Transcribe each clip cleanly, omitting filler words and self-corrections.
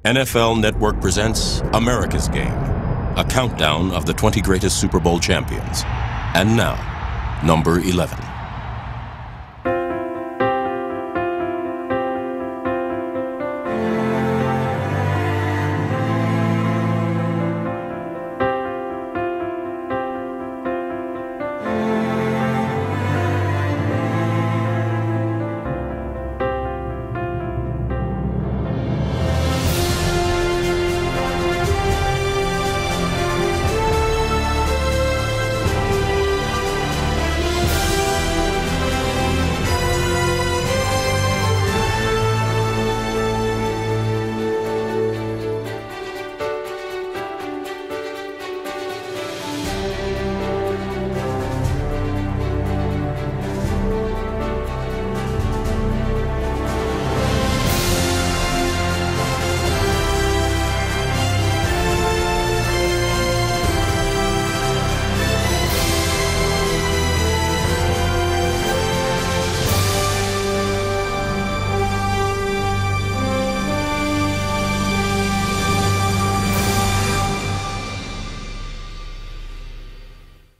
NFL Network presents America's Game, a countdown of the 20 greatest Super Bowl champions. And now, number 11.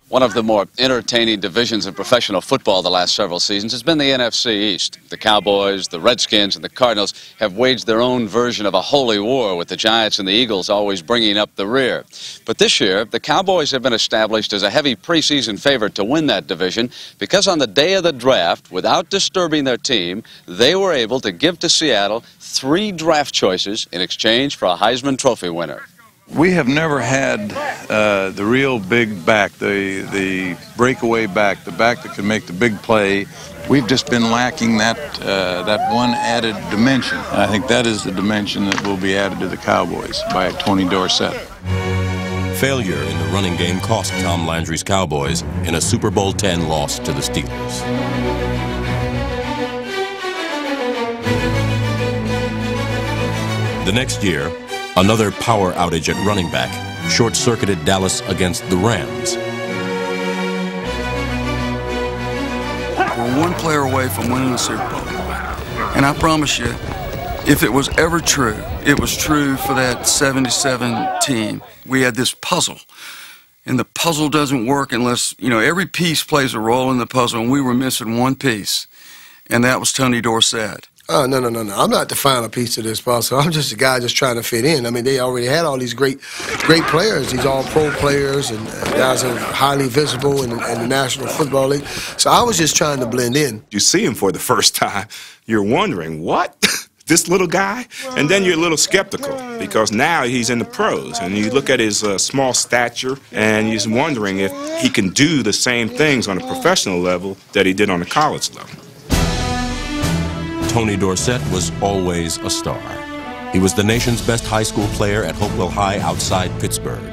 One of the more entertaining divisions in professional football the last several seasons has been the NFC East. The Cowboys, the Redskins, and the Cardinals have waged their own version of a holy war, with the Giants and the Eagles always bringing up the rear. But this year, the Cowboys have been established as a heavy preseason favorite to win that division because on the day of the draft, without disturbing their team, they were able to give to Seattle 3 draft choices in exchange for a Heisman Trophy winner. We have never had the real big back, the breakaway back, the back that can make the big play. We've just been lacking that one added dimension. And I think that is the dimension that will be added to the Cowboys by Tony Dorsett. Failure in the running game cost Tom Landry's Cowboys in a Super Bowl X loss to the Steelers. The next year, another power outage at running back short-circuited Dallas against the Rams. We're one player away from winning the Super Bowl. And I promise you, if it was ever true, it was true for that 77 team. We had this puzzle. And the puzzle doesn't work unless, every piece plays a role in the puzzle, and we were missing one piece. And that was Tony Dorsett. Oh, no. I'm not the final piece of this puzzle. I'm just a guy just trying to fit in. I mean, they already had all these great players, these all-pro players, and guys that are highly visible in the National Football League. So I was just trying to blend in. You see him for the first time, you're wondering, what? This little guy? And then you're a little skeptical because now he's in the pros. And you look at his small stature, and you're wondering if he can do the same things on a professional level that he did on the college level. Tony Dorsett was always a star. He was the nation's best high school player at Hopewell High outside Pittsburgh,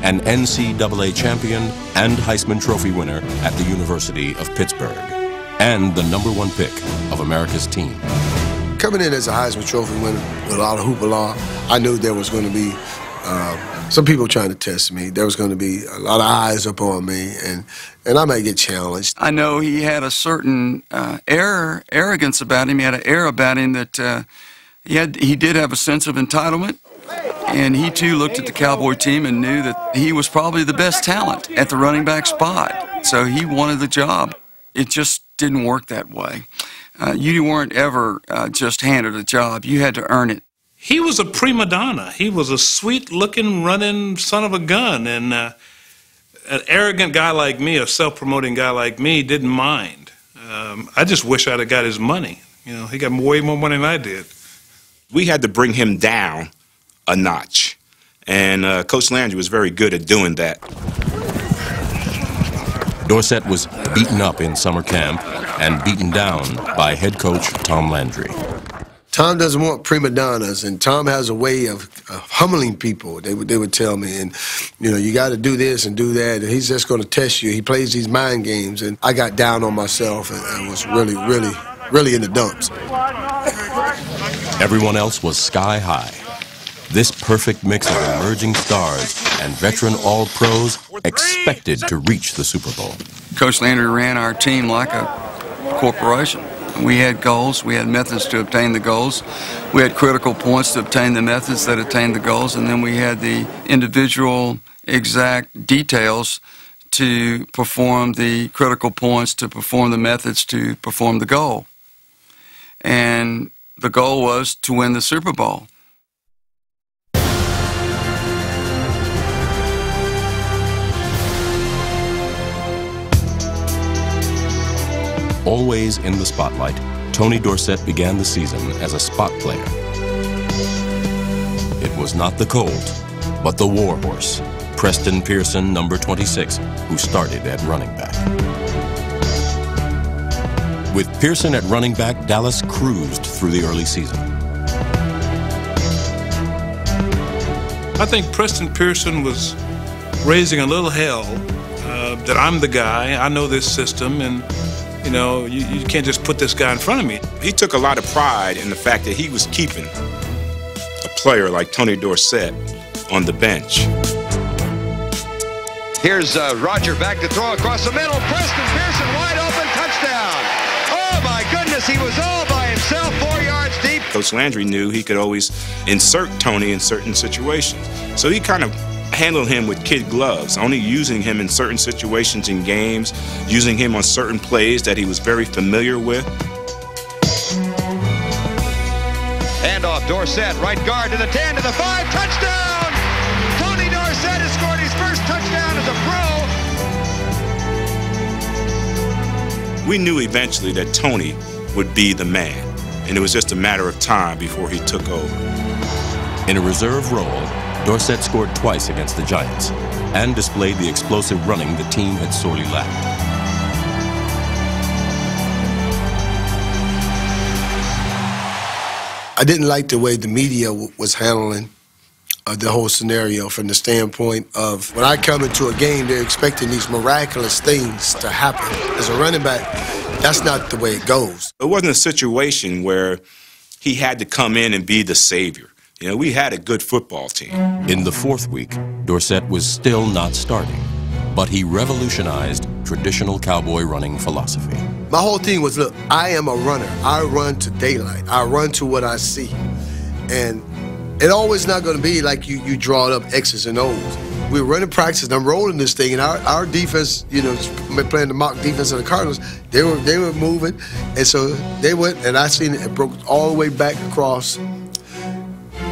an NCAA champion and Heisman Trophy winner at the University of Pittsburgh, and the #1 pick of America's team. Coming in as a Heisman Trophy winner with a lot of hoopla, I knew there was going to be some people trying to test me. There was going to be a lot of eyes upon me, and I might get challenged. I know he had a certain arrogance about him. He had an air about him that he did have a sense of entitlement, and he too looked at the Cowboy team and knew that he was probably the best talent at the running back spot. So he wanted the job. It just didn't work that way. You weren't ever just handed a job. You had to earn it. He was a prima donna. He was a sweet-looking, running son of a gun, and an arrogant guy like me, a self-promoting guy like me, didn't mind. I just wish I'd have got his money. He got way more money than I did. We had to bring him down a notch, and Coach Landry was very good at doing that. Dorsett was beaten up in summer camp and beaten down by head coach Tom Landry. Tom doesn't want prima donnas, and Tom has a way of humbling people. They would tell me, and you got to do this and do that, and he's just going to test you. He plays these mind games, and I got down on myself and was really in the dumps. Everyone else was sky high. This perfect mix of emerging stars and veteran all-pros expected to reach the Super Bowl. Coach Landry ran our team like a corporation. We had goals. We had methods to obtain the goals. We had critical points to obtain the methods that attained the goals. And then we had the individual exact details to perform the critical points, to perform the methods, to perform the goal. And the goal was to win the Super Bowl. Always in the spotlight, Tony Dorsett began the season as a spot player. It was not the Colt, but the warhorse, Preston Pearson, number 26, who started at running back. With Pearson at running back, Dallas cruised through the early season. I think Preston Pearson was raising a little hell that I'm the guy, I know this system, and you know, you can't just put this guy in front of me. He took a lot of pride in the fact that he was keeping a player like Tony Dorsett on the bench. Here's Roger back to throw across the middle. Preston Pearson wide open, touchdown. Oh my goodness, he was all by himself, 4 yards deep. Coach Landry knew he could always insert Tony in certain situations. So he kind of handled him with kid gloves, only using him in certain situations in games, using him on certain plays that he was very familiar with. Handoff, Dorsett, right guard to the 10, to the 5, touchdown! Tony Dorsett has scored his first touchdown as a pro. We knew eventually that Tony would be the man, and it was just a matter of time before he took over. In a reserve role, Dorsett scored twice against the Giants and displayed the explosive running the team had sorely lacked. I didn't like the way the media was handling the whole scenario from the standpoint of when I come into a game, they're expecting these miraculous things to happen. As a running back, that's not the way it goes. It wasn't a situation where he had to come in and be the savior. You know, we had a good football team. In the fourth week, Dorsett was still not starting, but he revolutionized traditional cowboy running philosophy. My whole thing was, look, I am a runner. I run to daylight. I run to what I see. And it always not going to be like you draw up X's and O's. We were running practice, and I'm rolling this thing, and our defense, you know, playing the mock defense of the Cardinals, they were moving, and so they went, and I seen it broke all the way back across,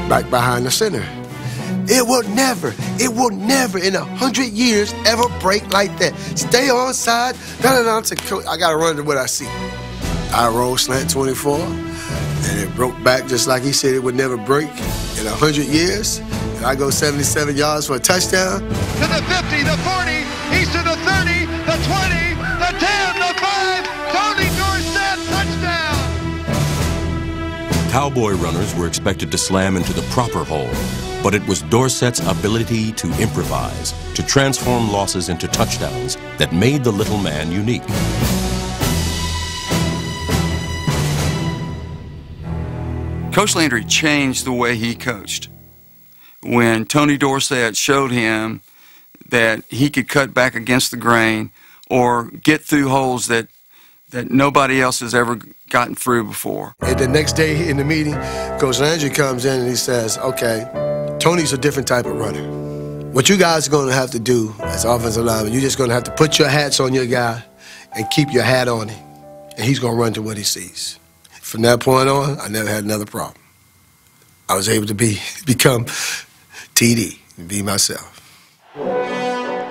back behind the center. It will never in 100 years ever break like that. Stay on side. I got to run to what I see. I roll slant 24, and it broke back just like he said it would never break in 100 years. And I go 77 yards for a touchdown. To the 50, the 40, he's to the 30, the 20, the 10, the 5, Tony Dorsett, touchdown! Cowboy runners were expected to slam into the proper hole, but it was Dorsett's ability to improvise, to transform losses into touchdowns that made the little man unique. Coach Landry changed the way he coached. When Tony Dorsett showed him that he could cut back against the grain or get through holes that nobody else has ever gotten through before. And the next day in the meeting, Coach Landry comes in and he says, okay, Tony's a different type of runner. What you guys are going to have to do as offensive linemen, you're just going to have to put your hats on your guy and keep your hat on him, and he's going to run to what he sees. From that point on, I never had another problem. I was able to become TD, and be myself.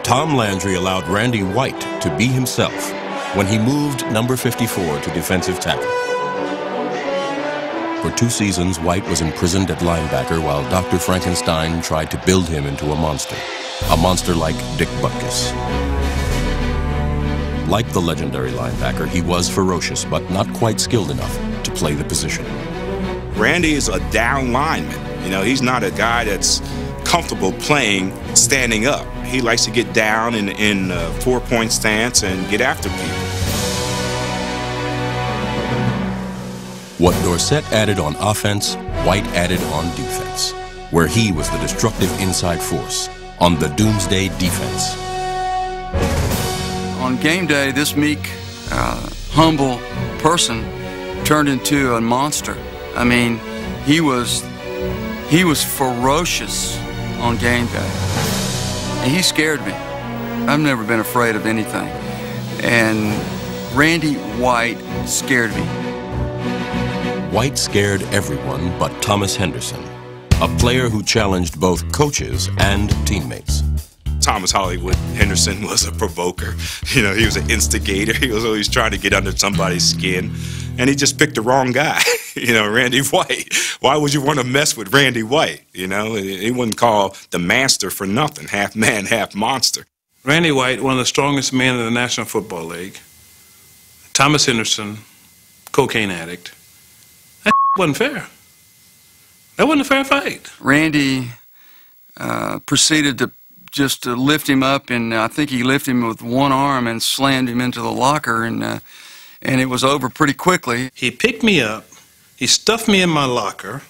Tom Landry allowed Randy White to be himself when he moved number 54 to defensive tackle. For 2 seasons, White was imprisoned at linebacker while Dr. Frankenstein tried to build him into a monster like Dick Butkus. Like the legendary linebacker, he was ferocious but not quite skilled enough to play the position. Randy is a down lineman. You know, he's not a guy that's comfortable playing standing up. He likes to get down in a 4-point stance and get after people. What Dorsett added on offense, White added on defense, where he was the destructive inside force on the doomsday defense. On game day, this meek, humble person turned into a monster. I mean, he was ferocious on game day. And he scared me. I've never been afraid of anything. And Randy White scared me. White scared everyone but Thomas Henderson, a player who challenged both coaches and teammates. Thomas Hollywood Henderson was a provoker. You know, he was an instigator. He was always trying to get under somebody's skin. And he just picked the wrong guy, you know, Randy White. Why would you want to mess with Randy White? You know, he wasn't called the Manster for nothing, half man, half monster. Randy White, one of the strongest men in the National Football League. Thomas Henderson, cocaine addict. That wasn't fair. That wasn't a fair fight. Randy proceeded to just to lift him up, and I think he lifted him with one arm and slammed him into the locker, and it was over pretty quickly. He picked me up, he stuffed me in my locker,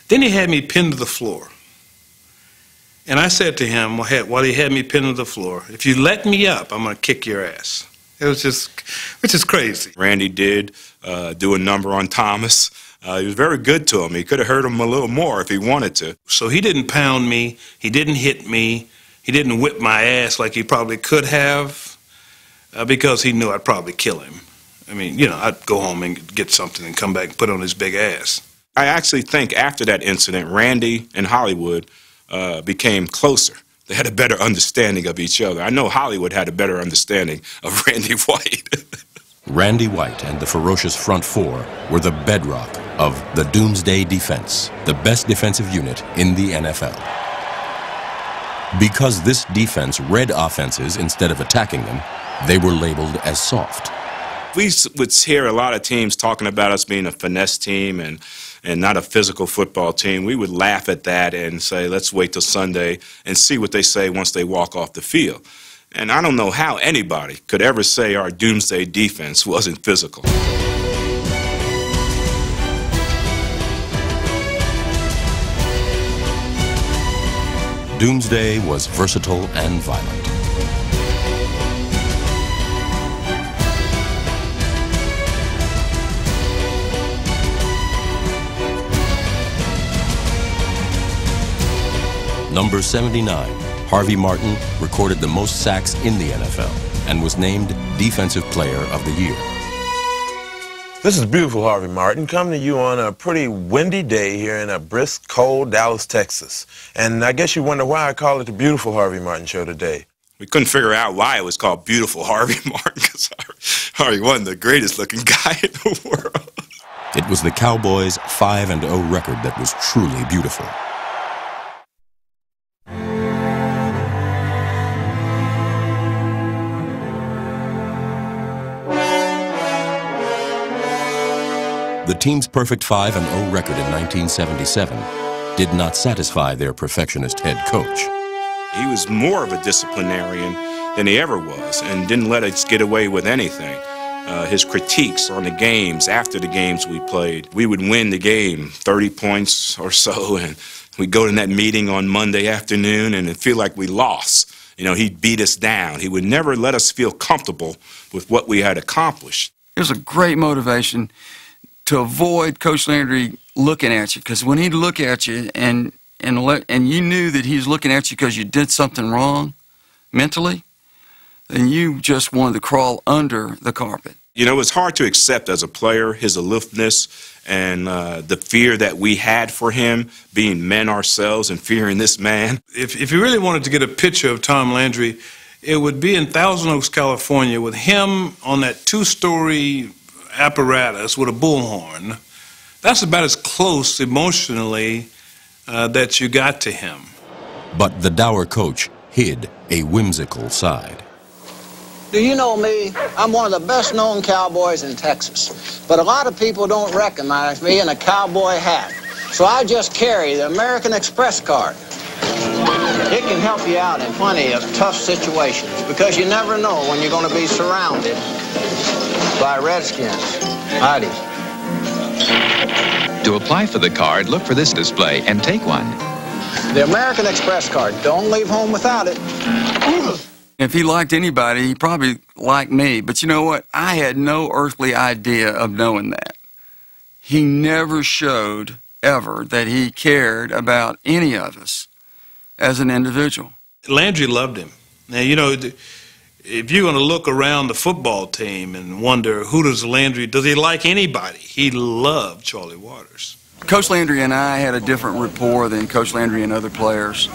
then he had me pinned to the floor. And I said to him, while he had me pinned to the floor, if you let me up, I'm going to kick your ass. It was just crazy. Randy did do a number on Thomas. He was very good to him. He could have hurt him a little more if he wanted to. So he didn't pound me, he didn't hit me, he didn't whip my ass like he probably could have, because he knew I'd probably kill him. I mean, you know, I'd go home and get something and come back and put on his big ass. I actually think after that incident, Randy and Hollywood became closer. They had a better understanding of each other. I know Hollywood had a better understanding of Randy White. Randy White and the ferocious front four were the bedrock of the Doomsday Defense, the best defensive unit in the NFL. Because this defense read offenses instead of attacking them, they were labeled as soft. We would hear a lot of teams talking about us being a finesse team and not a physical football team. We would laugh at that and say, let's wait till Sunday and see what they say once they walk off the field. And I don't know how anybody could ever say our Doomsday Defense wasn't physical. Doomsday was versatile and violent. Number 79, Harvey Martin, recorded the most sacks in the NFL and was named Defensive Player of the Year. This is beautiful Harvey Martin, coming to you on a pretty windy day here in a brisk, cold Dallas, Texas. And I guess you wonder why I call it the Beautiful Harvey Martin Show today. We couldn't figure out why it was called Beautiful Harvey Martin, because Harvey wasn't the greatest looking guy in the world. It was the Cowboys' 5-0 record that was truly beautiful. The team's perfect 5-0 record in 1977 did not satisfy their perfectionist head coach. He was more of a disciplinarian than he ever was and didn't let us get away with anything. His critiques on the games, after the games we played, we would win the game 30 points or so, and we'd go to that meeting on Monday afternoon and it'd feel like we lost. You know, he'd beat us down. He would never let us feel comfortable with what we had accomplished. It was a great motivation to avoid Coach Landry looking at you, because when he'd look at you and you knew that he was looking at you because you did something wrong mentally, then you just wanted to crawl under the carpet. You know, it's hard to accept as a player his aloofness and the fear that we had for him, being men ourselves and fearing this man. If you really wanted to get a picture of Tom Landry, it would be in Thousand Oaks, California, with him on that two-story apparatus with a bullhorn. That's about as close emotionally that you got to him. But the dour coach hid a whimsical side. Do you know me? I'm one of the best-known cowboys in Texas. But a lot of people don't recognize me in a cowboy hat. So I just carry the American Express card. It can help you out in plenty of tough situations, because you never know when you're going to be surrounded by redskins. Howdy. To apply for the card, look for this display and take one. The American Express card. Don't leave home without it. If he liked anybody, he probably liked me. But you know what? I had no earthly idea of knowing that. he never showed ever that he cared about any of us as an individual. Landry loved him. Now, you know, if you're going to look around the football team and wonder who does he like anybody? He loved Charlie Waters. Coach Landry and I had a different rapport than Coach Landry and other players.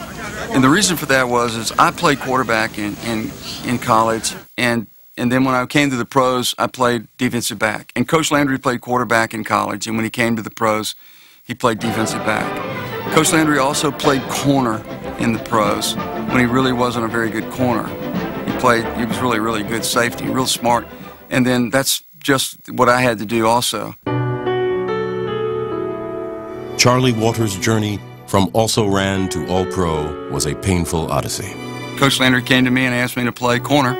And the reason for that is I played quarterback in college, and then when I came to the pros, I played defensive back. And Coach Landry played quarterback in college, and when he came to the pros, he played defensive back. Coach Landry also played corner in the pros when he really wasn't a very good corner. He was really, really good safety, real smart. And then that's just what I had to do also. Charlie Waters' journey from also-ran to all-pro was a painful odyssey. Coach Landry came to me and asked me to play corner.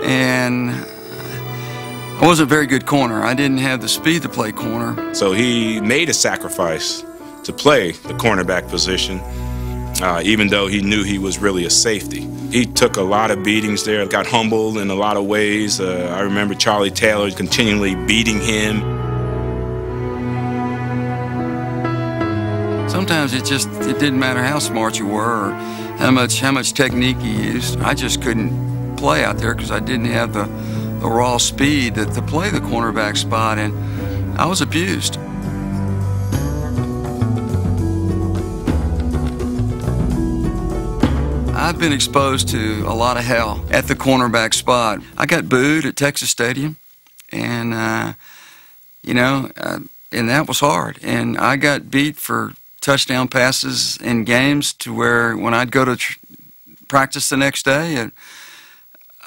And I wasn't a very good corner. I didn't have the speed to play corner. So he made a sacrifice to play the cornerback position, even though he knew he was really a safety. He took a lot of beatings there, got humbled in a lot of ways. I remember Charlie Taylor continually beating him. Sometimes it didn't matter how smart you were or how much technique you used. I just couldn't play out there because I didn't have the raw speed to play the cornerback spot, and I was abused. I've been exposed to a lot of hell at the cornerback spot. I got booed at Texas Stadium, and and that was hard. And I got beat for touchdown passes in games to where when I'd go to practice the next day,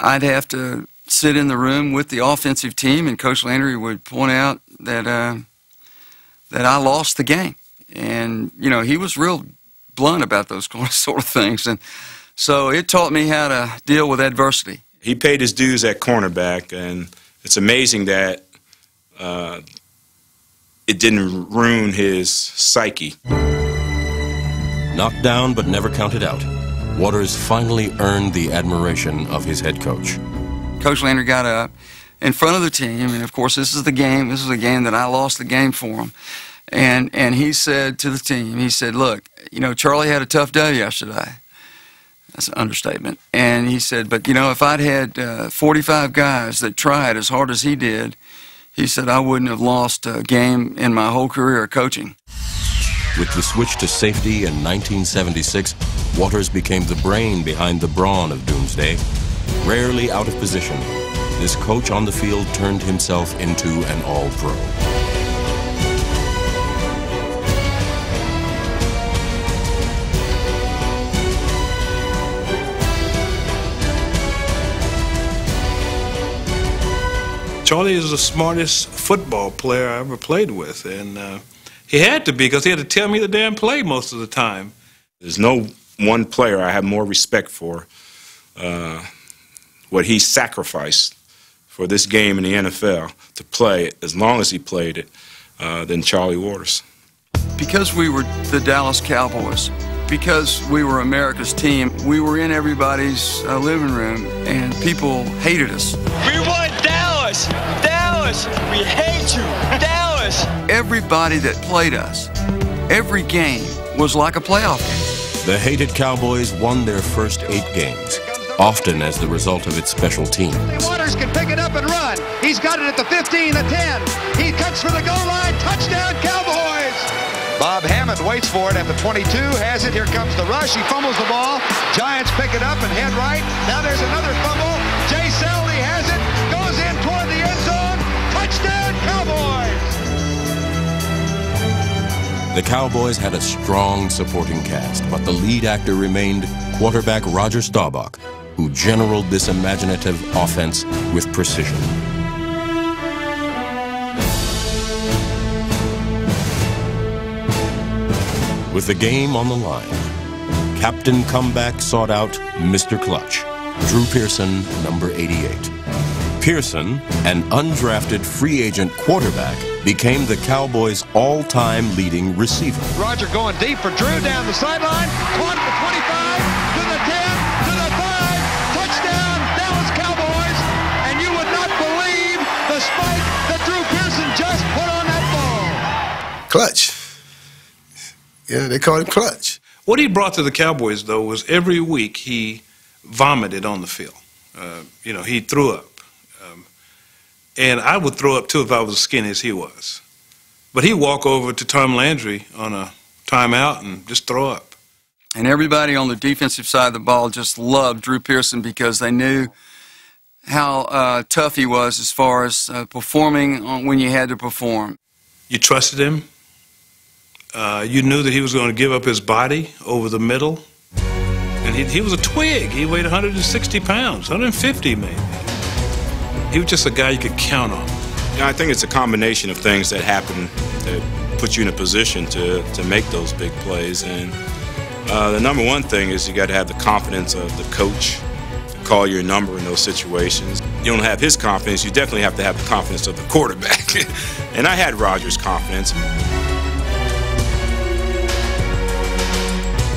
I'd have to sit in the room with the offensive team, and Coach Landry would point out that I lost the game. And, he was real blunt about those sort of things. And so it taught me how to deal with adversity. He paid his dues at cornerback, and it's amazing that it didn't ruin his psyche. Knocked down but never counted out, Waters finally earned the admiration of his head coach. Coach Landry got up in front of the team, and of course this is a game that I lost the game for him. And he said to the team, he said, look, Charlie had a tough day yesterday. That's an understatement. And he said, but if I'd had 45 guys that tried as hard as he did, he said, I wouldn't have lost a game in my whole career of coaching. With the switch to safety in 1976, Waters became the brain behind the brawn of Doomsday. Rarely out of position, this coach on the field turned himself into an all-pro. Charlie is the smartest football player I ever played with, and he had to be because he had to tell me the damn play most of the time. There's no one player I have more respect for, what he sacrificed for this game in the NFL to play as long as he played it, than Charlie Waters. Because we were the Dallas Cowboys, because we were America's team, we were in everybody's living room, and people hated us. We want Dallas! Dallas! We hate you! Dallas! Everybody that played us, every game was like a playoff game. The hated Cowboys won their first 8 games, often as the result of its special teams. Waters can pick it up and run. He's got it at the 15, the 10. He cuts for the goal line. Touchdown, Cowboys! Bob Hammond waits for it at the 22, has it. Here comes the rush. He fumbles the ball. Giants pick it up and head right. Now there's another fumble. Jay Seldy has it. Goes in toward the end zone. Touchdown, Cowboys! The Cowboys had a strong supporting cast, but the lead actor remained quarterback Roger Staubach, who generaled this imaginative offense with precision. With the game on the line, Captain Comeback sought out Mr. Clutch, Drew Pearson, number 88. Pearson, an undrafted free agent quarterback, became the Cowboys' all-time leading receiver. Roger going deep for Drew down the sideline. Caught at the 25, to the 10, to the 5. Touchdown, Dallas Cowboys. And you would not believe the spike that Drew Pearson just put on that ball. Clutch. Yeah, they called him Clutch. What he brought to the Cowboys, though, was every week he vomited on the field. You know, he threw up. And I would throw up, too, if I was as skinny as he was. But he'd walk over to Tom Landry on a timeout and just throw up. And everybody on the defensive side of the ball just loved Drew Pearson because they knew how tough he was as far as performing when you had to perform. You trusted him. You knew that he was going to give up his body over the middle. And he was a twig. He weighed 160 pounds, 150 maybe. He was just a guy you could count on. Yeah, I think it's a combination of things that happen that put you in a position to make those big plays. And the number one thing is you got to have the confidence of the coach to call your number in those situations. You don't have his confidence, you definitely have to have the confidence of the quarterback. And I had Rodgers' confidence.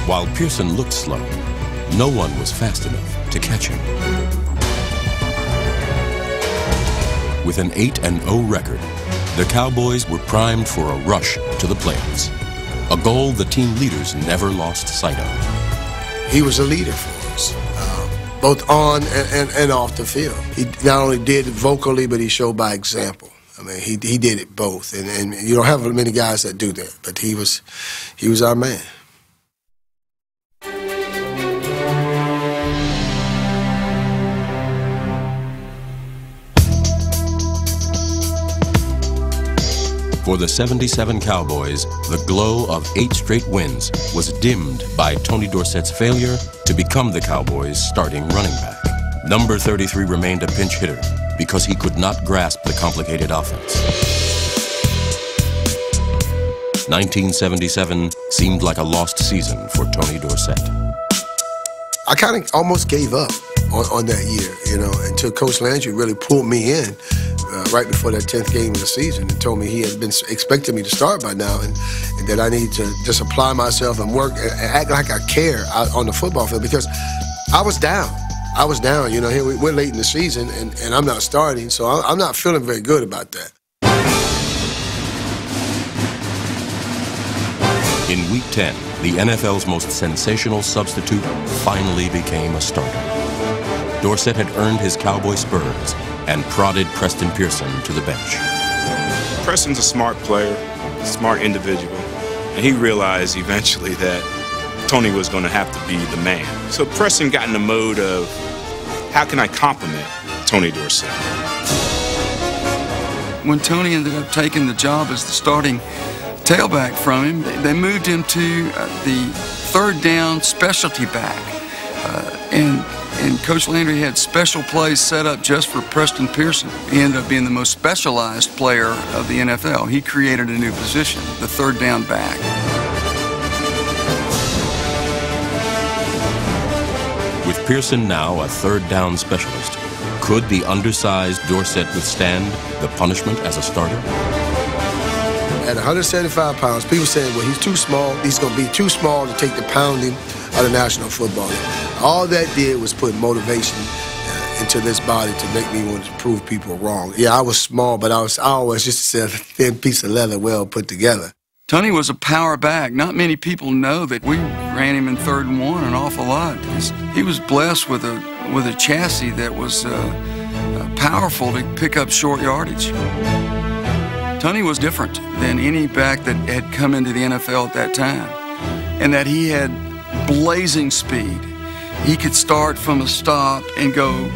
While Pearson looked slow, no one was fast enough to catch him. With an 8-0 record, the Cowboys were primed for a rush to the playoffs, a goal the team leaders never lost sight of. He was a leader for us, both on and off the field. He not only did it vocally, but he showed by example. I mean, he did it both, and you don't have many guys that do that, but he was our man. For the 77 Cowboys, the glow of 8 straight wins was dimmed by Tony Dorsett's failure to become the Cowboys' starting running back. Number 33 remained a pinch hitter because he could not grasp the complicated offense. 1977 seemed like a lost season for Tony Dorsett. I kind of almost gave up on that year, you know, until Coach Landry really pulled me in right before that 10th game of the season and told me he had been expecting me to start by now and that I need to just apply myself and work and act like I care out on the football field because I was down. I was down, you know, here we're late in the season and I'm not starting, so I'm not feeling very good about that. In Week 10, the NFL's most sensational substitute finally became a starter. Dorsett had earned his Cowboy spurs and prodded Preston Pearson to the bench. Preston's a smart player, smart individual, and he realized eventually that Tony was going to have to be the man. So Preston got in the mode of, how can I compliment Tony Dorsett? When Tony ended up taking the job as the starting tailback from him, they moved him to the third down specialty back. And Coach Landry had special plays set up just for Preston Pearson. He ended up being the most specialized player of the NFL. He created a new position, the third down back. With Pearson now a third down specialist, could the undersized Dorsett withstand the punishment as a starter? At 175 pounds, people saying, well, he's too small. He's going to be too small to take the pounding of the National Football League. All that did was put motivation into this body to make me want to prove people wrong. Yeah, I was small, but I always just a thin piece of leather well put together. Tony was a power back. Not many people know that we ran him in 3rd and 1 an awful lot because he was blessed with a chassis that was powerful to pick up short yardage. Tony was different than any back that had come into the NFL at that time, and that he had blazing speed. He could start from a stop and go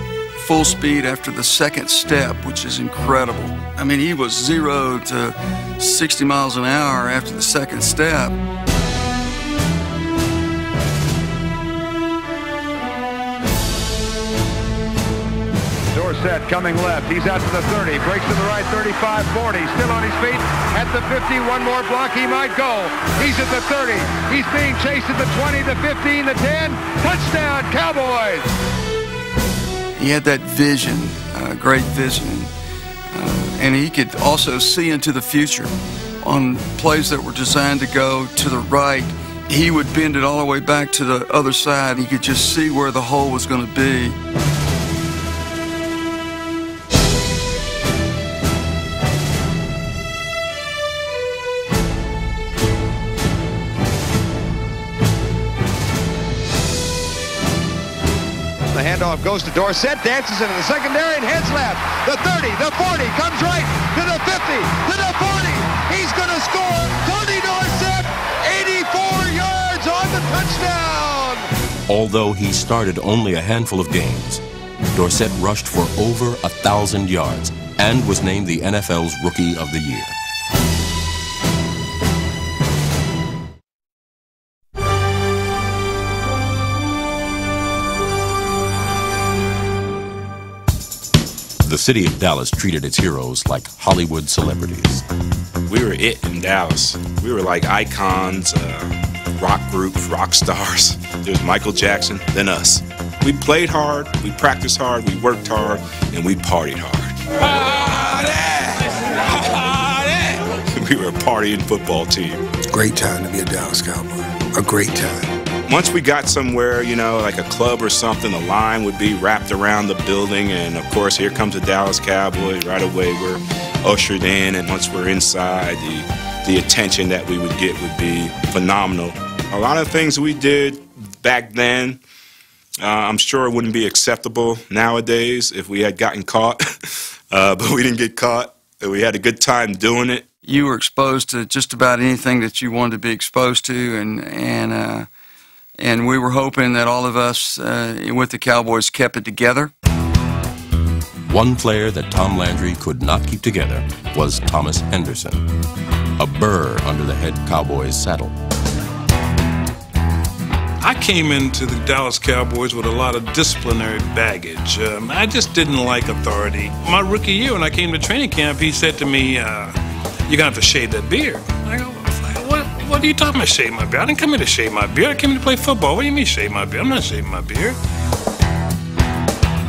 full speed after the second step, which is incredible. I mean, he was 0 to 60 miles an hour after the second step. Dorsett coming left. He's out to the 30. Breaks to the right, 35, 40. Still on his feet at the 50. One more block. He might go. He's at the 30. He's being chased at the 20, the 15, the 10. Touchdown, Cowboys! He had that vision, great vision. And he could also see into the future. On plays that were designed to go to the right, he would bend it all the way back to the other side. He could just see where the hole was going to be. handoff goes to Dorsett, dances into the secondary and heads left. The 30, the 40, comes right to the 50, to the 40. He's going to score. Tony Dorsett, 84 yards on the touchdown. Although he started only a handful of games, Dorsett rushed for over 1,000 yards and was named the NFL's Rookie of the Year. The city of Dallas treated its heroes like Hollywood celebrities. We were it in Dallas. We were like icons, rock groups, rock stars. There was Michael Jackson, then us. We played hard, we practiced hard, we worked hard, and we partied hard. We were a partying football team. Great time to be a Dallas Cowboy. A great time. Once we got somewhere, you know, like a club or something, the line would be wrapped around the building, and of course, here comes the Dallas Cowboys. Right away, we're ushered in, and once we're inside, the attention that we would get would be phenomenal. A lot of things we did back then, I'm sure it wouldn't be acceptable nowadays if we had gotten caught, but we didn't get caught. We had a good time doing it. You were exposed to just about anything that you wanted to be exposed to, and we were hoping that all of us with the Cowboys kept it together. One player that Tom Landry could not keep together was Thomas Henderson, a burr under the head Cowboys saddle. I came into the Dallas Cowboys with a lot of disciplinary baggage. I just didn't like authority. My rookie year, when I came to training camp, he said to me, "You're going to have to shave that beard." I go, what are you talking about, shave my beard? I didn't come here to shave my beard. I came here to play football. What do you mean shave my beard? I'm not shaving my beard.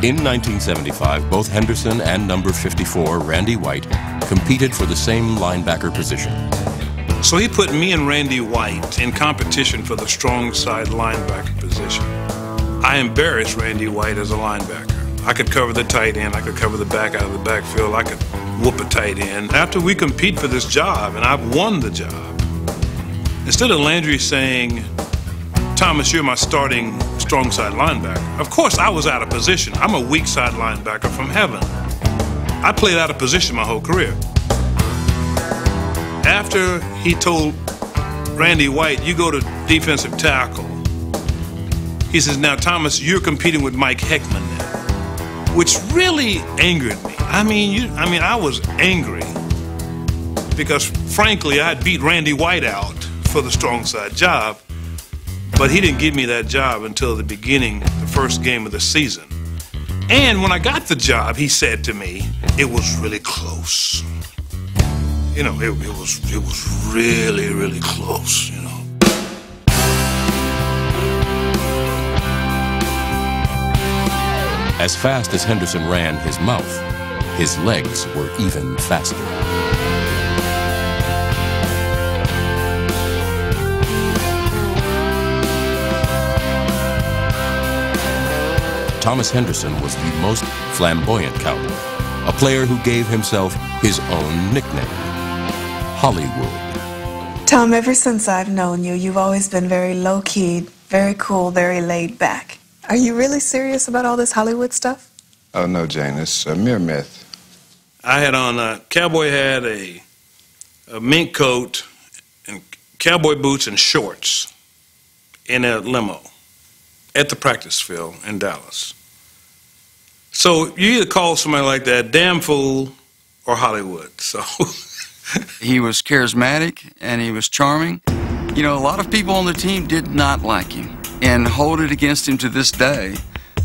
In 1975, both Henderson and number 54, Randy White, competed for the same linebacker position. So he put me and Randy White in competition for the strong side linebacker position. I embarrassed Randy White as a linebacker. I could cover the tight end. I could cover the back out of the backfield. I could whoop a tight end. After we compete for this job, and I've won the job, instead of Landry saying, "Thomas, you're my starting strong side linebacker," of course I was out of position. I'm a weak side linebacker from heaven. I played out of position my whole career. After he told Randy White, "You go to defensive tackle," he says, "Now, Thomas, you're competing with Mike Heckman now," which really angered me. I mean, I was angry because, frankly, I had beat Randy White out for the strong side job, but he didn't give me that job until the beginning, the first game of the season. And when I got the job, he said to me, "It was really close." You know, it was really, really close, you know. As fast as Henderson ran his mouth, his legs were even faster. Thomas Henderson was the most flamboyant Cowboy, a player who gave himself his own nickname, Hollywood. Tom, ever since I've known you, you've always been very low-key, very cool, very laid back. Are you really serious about all this Hollywood stuff? Oh, no, Jane, it's a mere myth. I had on a cowboy hat, a mink coat, and cowboy boots and shorts in a limo at the practice field in Dallas. So you either call somebody like that damn fool or Hollywood. So he was charismatic and he was charming. You know, a lot of people on the team did not like him and hold it against him to this day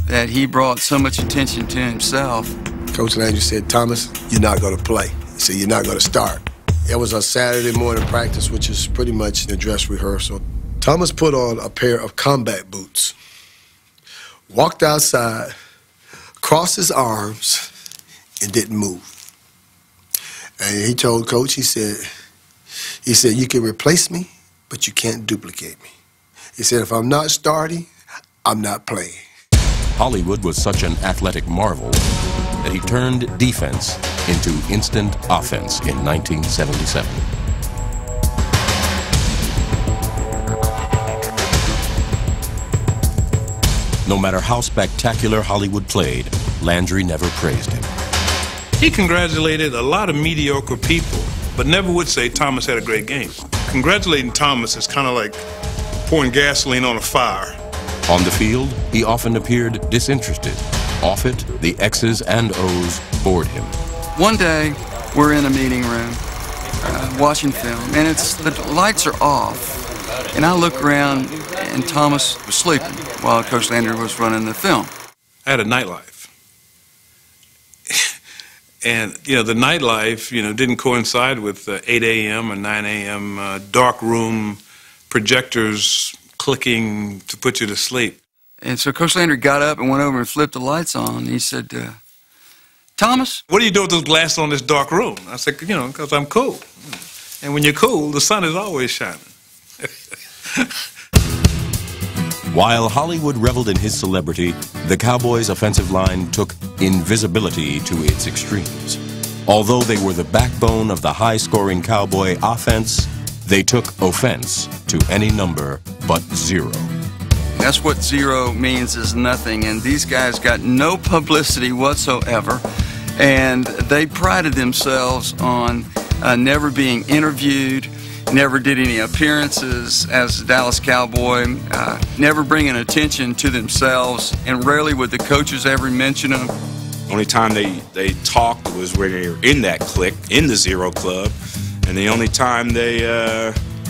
that he brought so much attention to himself. Coach Landry said, "Thomas, you're not going to play." He said, "You're not going to start." It was a Saturday morning practice, which is pretty much the dress rehearsal. Thomas put on a pair of combat boots, walked outside, crossed his arms, and didn't move. And he told Coach, he said, "You can replace me, but you can't duplicate me." He said, "If I'm not starting, I'm not playing." Hollywood was such an athletic marvel that he turned defense into instant offense in 1977. No matter how spectacular Hollywood played, Landry never praised him. He congratulated a lot of mediocre people, but never would say Thomas had a great game. Congratulating Thomas is kind of like pouring gasoline on a fire. On the field, he often appeared disinterested. Off it, the X's and O's bored him. One day, we're in a meeting room, watching film, and the lights are off. And I look around, and Thomas was sleeping while Coach Landry was running the film. I had a nightlife. And, the nightlife, didn't coincide with 8 a.m. or 9 a.m. Dark room projectors clicking to put you to sleep. And so Coach Landry got up and went over and flipped the lights on. He said, Thomas? What do you do with those glasses on this dark room? I said, because I'm cool. And when you're cool, the sun is always shining. While Hollywood reveled in his celebrity, the Cowboys' offensive line took invisibility to its extremes. Although they were the backbone of the high-scoring Cowboy offense, they took offense to any number but 0. That's what 0 means, is nothing, and these guys got no publicity whatsoever, and they prided themselves on never being interviewed, never did any appearances as a Dallas Cowboy, never bringing attention to themselves, and rarely would the coaches ever mention them. Only time they talked was when they were in that clique, in the 0 Club, and the only time they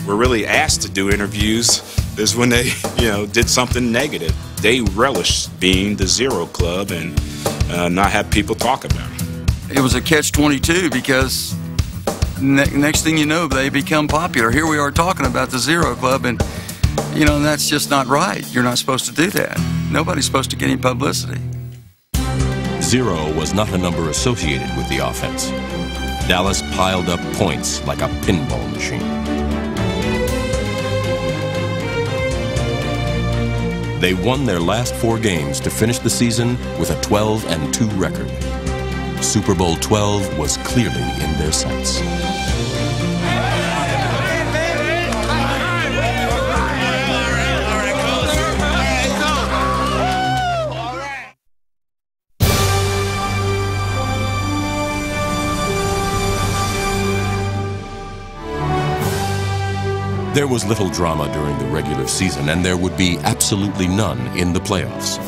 were really asked to do interviews is when they, did something negative. They relished being the 0 Club and not have people talk about them. It was a catch-22 because next thing you know, they become popular. Here we are talking about the 0 Club, and, that's just not right. You're not supposed to do that. Nobody's supposed to get any publicity. 0 was not a number associated with the offense. Dallas piled up points like a pinball machine. They won their last 4 games to finish the season with a 12-2 record. Super Bowl 12 was clearly in their sights. There was little drama during the regular season, and there would be absolutely none in the playoffs.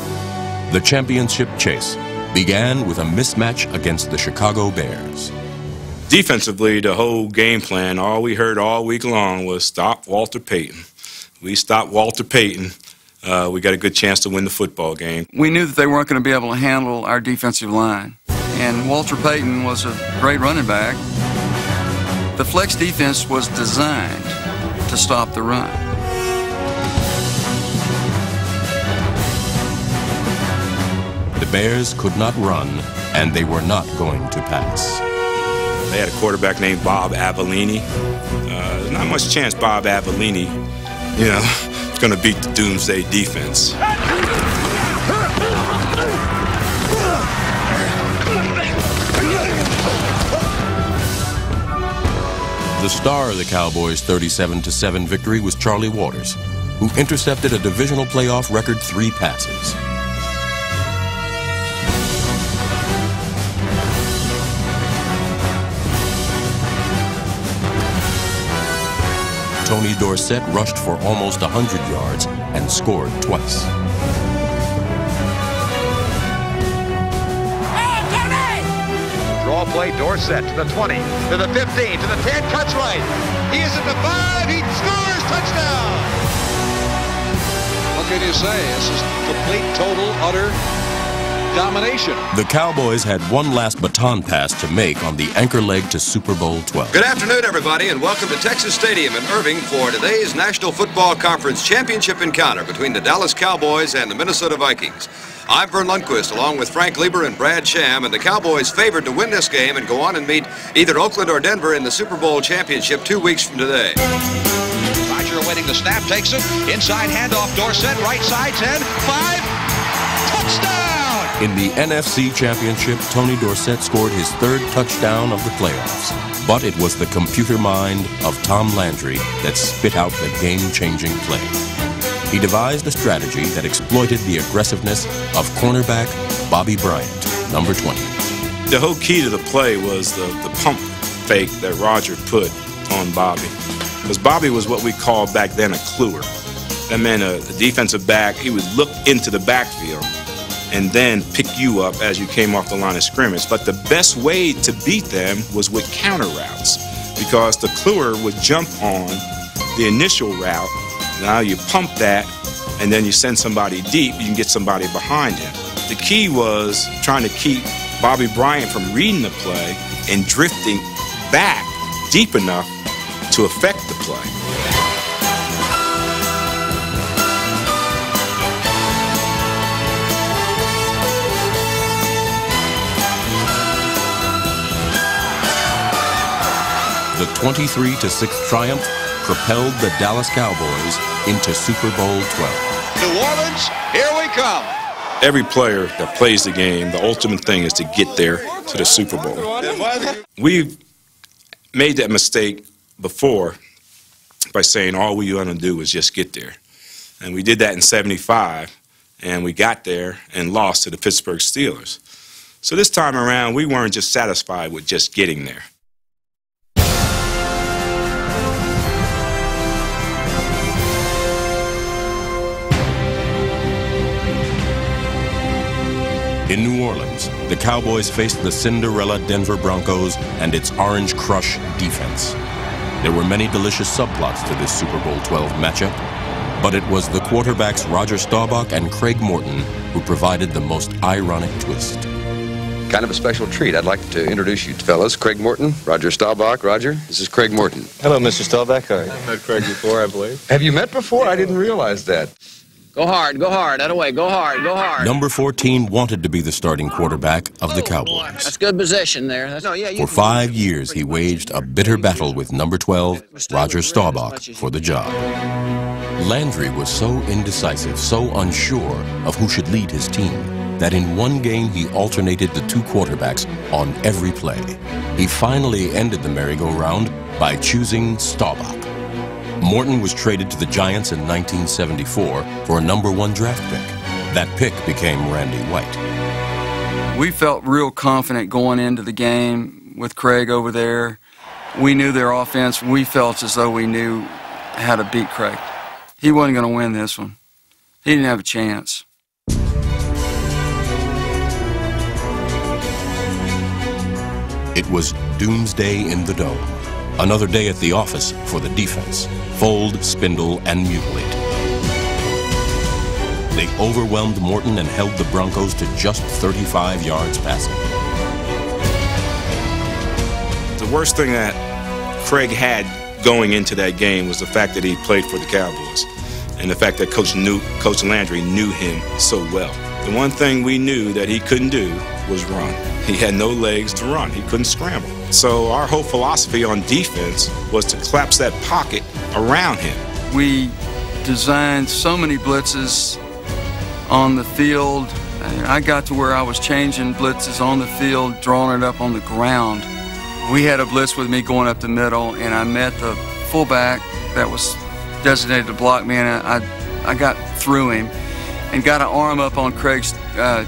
The championship chase began with a mismatch against the Chicago Bears. Defensively, the whole game plan, all we heard all week long was stop Walter Payton. We stopped Walter Payton. We got a good chance to win the football game. We knew that they weren't going to be able to handle our defensive line. And Walter Payton was a great running back. The flex defense was designed to stop the run. The Bears could not run, and they were not going to pass. They had a quarterback named Bob Avellini. There's not much chance Bob Avellini, is going to beat the Doomsday defense. The star of the Cowboys' 37-7 victory was Charlie Waters, who intercepted a divisional playoff record 3 passes. Tony Dorsett rushed for almost 100 yards and scored twice. Draw play, Dorsett to the 20, to the 15, to the 10, cuts right. He is at the 5, he scores, touchdown! What can you say? This is complete, total, utter domination. The Cowboys had one last baton pass to make on the anchor leg to Super Bowl 12. Good afternoon, everybody, and welcome to Texas Stadium in Irving for today's National Football Conference Championship encounter between the Dallas Cowboys and the Minnesota Vikings. I'm Vern Lundquist, along with Frank Lieber and Brad Sham, and the Cowboys favored to win this game and go on and meet either Oakland or Denver in the Super Bowl championship 2 weeks from today. Roger awaiting the snap, takes it, inside handoff, Dorsett, right side, 10, 5, touchdown! In the NFC Championship, Tony Dorsett scored his 3rd touchdown of the playoffs. But it was the computer mind of Tom Landry that spit out the game-changing play. he devised a strategy that exploited the aggressiveness of cornerback Bobby Bryant, number 20. The whole key to the play was the pump fake that Roger put on Bobby. Because Bobby was what we called back then a cluer. That meant a defensive back, he would look into the backfield and then pick you up as you came off the line of scrimmage. But the best way to beat them was with counter routes, because the cluer would jump on the initial route. Now you pump that, and then you send somebody deep, you can get somebody behind him. The key was trying to keep Bobby Bryant from reading the play and drifting back deep enough to affect the play. The 23-6 triumph propelled the Dallas Cowboys into Super Bowl 12. New Orleans, here we come. Every player that plays the game, the ultimate thing is to get there to the Super Bowl. We've made that mistake before by saying all we want to do is just get there. And we did that in '75, and we got there and lost to the Pittsburgh Steelers. So this time around, we weren't just satisfied with just getting there. In New Orleans, the Cowboys faced the Cinderella Denver Broncos and its Orange Crush defense. There were many delicious subplots to this Super Bowl 12 matchup, but it was the quarterbacks Roger Staubach and Craig Morton who provided the most ironic twist. Kind of a special treat. I'd like to introduce you fellas. Craig Morton, Roger Staubach. Roger, this is Craig Morton. Hello, Mr. Staubach. I've met Craig before, I believe. Have you met before? I didn't realize that. Go hard, that away, go hard, go hard. Number 14 wanted to be the starting quarterback of the Cowboys. That's good position there. For 5 years, he waged a bitter battle with number 12, Roger Staubach, for the job. Landry was so indecisive, so unsure of who should lead his team, that in one game he alternated the two quarterbacks on every play. He finally ended the merry-go-round by choosing Staubach. Morton was traded to the Giants in 1974 for a number 1 draft pick. That pick became Randy White. We felt real confident going into the game with Craig over there. We knew their offense. We felt as though we knew how to beat Craig. He wasn't going to win this one. He didn't have a chance. It was doomsday in the dome. Another day at the office for the defense. Fold, spindle, and mutilate. They overwhelmed Morton and held the Broncos to just 35 yards passing. The worst thing that Craig had going into that game was the fact that he played for the Cowboys and the fact that Coach Landry knew him so well. The one thing we knew that he couldn't do was run. He had no legs to run. He couldn't scramble. So our whole philosophy on defense was to collapse that pocket around him. We designed so many blitzes on the field. I got to where I was changing blitzes on the field, drawing it up on the ground. We had a blitz with me going up the middle, and I met the fullback that was designated to block me, and I got through him and got an arm up on Craig's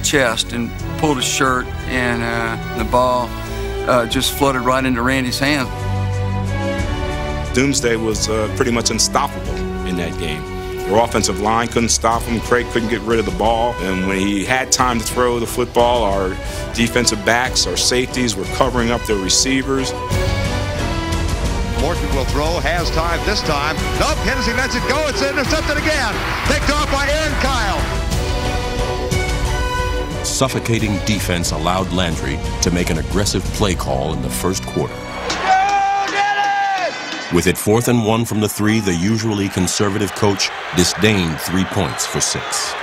chest and pulled his shirt, and the ball just floated right into Randy's hand. Doomsday was pretty much unstoppable in that game. Their offensive line couldn't stop him. Craig couldn't get rid of the ball. And when he had time to throw the football, our defensive backs, our safeties were covering up their receivers. Morton will throw, has time this time. Nope, Hennessy lets it go. It's intercepted again. Picked off by Aaron Kyle. Suffocating defense allowed Landry to make an aggressive play call in the first quarter. With it 4th and 1 from the 3, the usually conservative coach disdained 3 points for 6.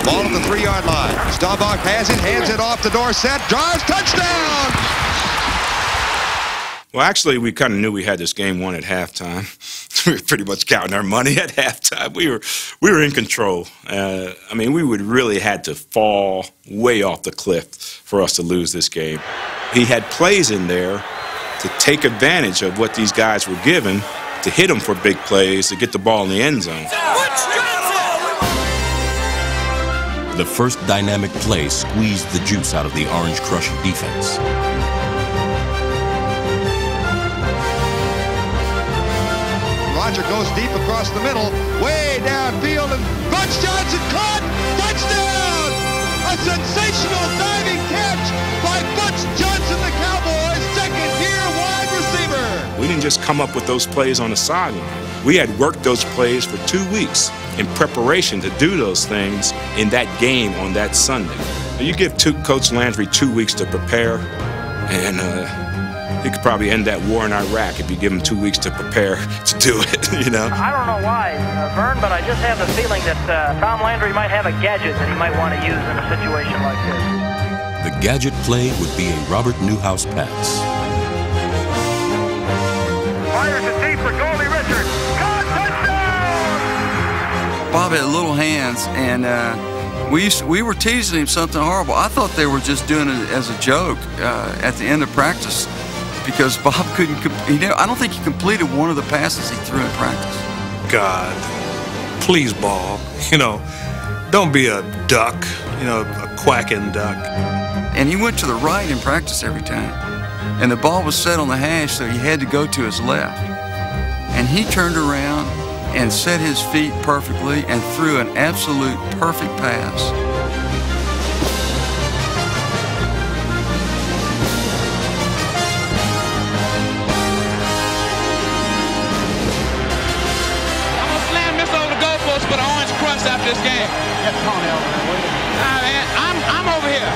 Ball at the 3-yard line. Staubach has it, hands it off to Dorsett, drives, touchdown! Well, actually, we kind of knew we had this game won at halftime. We were pretty much counting our money at halftime. We were in control. I mean, we would really had to fall way off the cliff for us to lose this game. He had plays in there to take advantage of what these guys were given to hit them for big plays to get the ball in the end zone. The first dynamic play squeezed the juice out of the Orange Crush defense. Roger goes deep across the middle, way downfield, and Butch Johnson caught! Touchdown! A sensational diving catch by Butch Johnson, the Cowboys' second-year wide receiver. We didn't just come up with those plays on the sideline. We had worked those plays for 2 weeks in preparation to do those things in that game on that Sunday. You give Coach Landry 2 weeks to prepare, and he could probably end that war in Iraq if you give him 2 weeks to prepare to do it, you know? I don't know why, Vern, but I just have the feeling that Tom Landry might have a gadget that he might want to use in a situation like this. The gadget play would be a Robert Newhouse pass. Fires it deep for Goldie Richards. Caught, touchdown! Bob had little hands, and we were teasing him something horrible. I thought they were just doing it as a joke at the end of practice, because Bob couldn't. I don't think he completed one of the passes he threw in practice. God, please, Bob. You know, don't be a duck. You know, a quacking duck. And he went to the right in practice every time, and the ball was set on the hash, so he had to go to his left. And he turned around and set his feet perfectly and threw an absolute perfect pass. I'm gonna slam this over the goalpost for the Orange Crush after this game. Get Tony over there. Nah, man, I'm over here.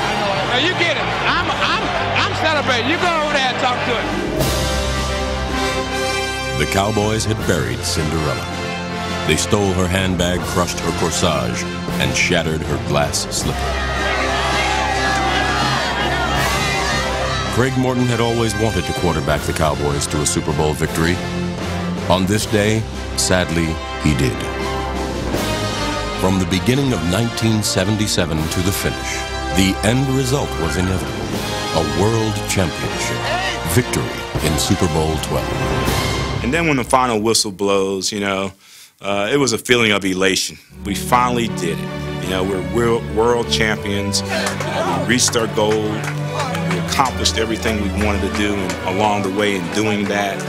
Now you get it. I'm celebrating. You go over there and talk to it. The Cowboys had buried Cinderella. They stole her handbag, crushed her corsage, and shattered her glass slipper. Craig Morton had always wanted to quarterback the Cowboys to a Super Bowl victory. On this day, sadly, he did. From the beginning of 1977 to the finish, the end result was inevitable. A world championship. Victory in Super Bowl 12. And then when the final whistle blows, you know, it was a feeling of elation. We finally did it. You know, we're world champions. We reached our goal. We accomplished everything we wanted to do along the way in doing that.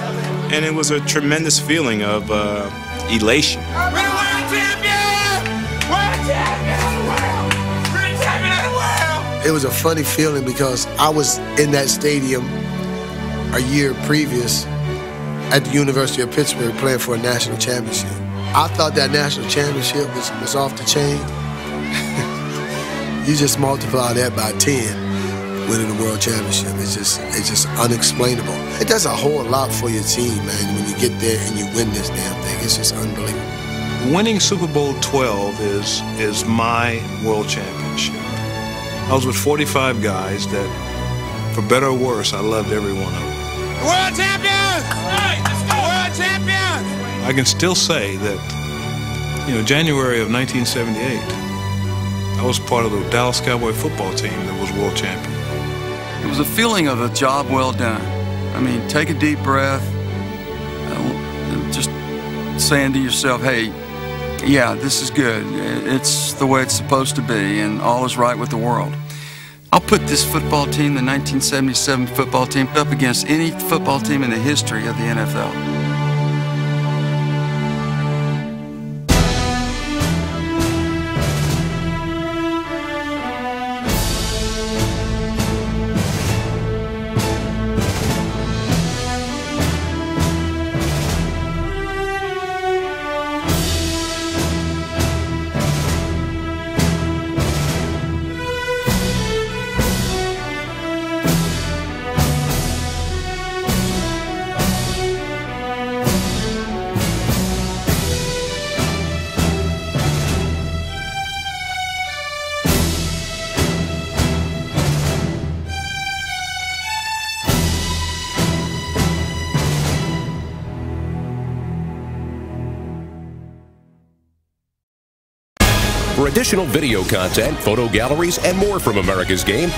And it was a tremendous feeling of elation. We're the world champion! World champion of the world! We're the champion of the world! It was a funny feeling because I was in that stadium a year previous at the University of Pittsburgh playing for a national championship. I thought that national championship was off the chain. You just multiply that by 10, winning the world championship. It's just unexplainable. It does a whole lot for your team, man, when you get there and you win this damn thing. It's just unbelievable. Winning Super Bowl 12 is my world championship. I was with 45 guys that, for better or worse, I loved every one of them. World champions! Right, let's go! World champions! I can still say that, you know, January of 1978, I was part of the Dallas Cowboy football team that was world champion. It was a feeling of a job well done. I mean, take a deep breath, just saying to yourself, hey, yeah, this is good. It's the way it's supposed to be, and all is right with the world. I'll put this football team, the 1977 football team, up against any football team in the history of the NFL. For additional video content, photo galleries, and more from America's Game,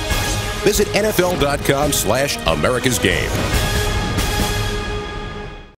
visit NFL.com/AmericasGame.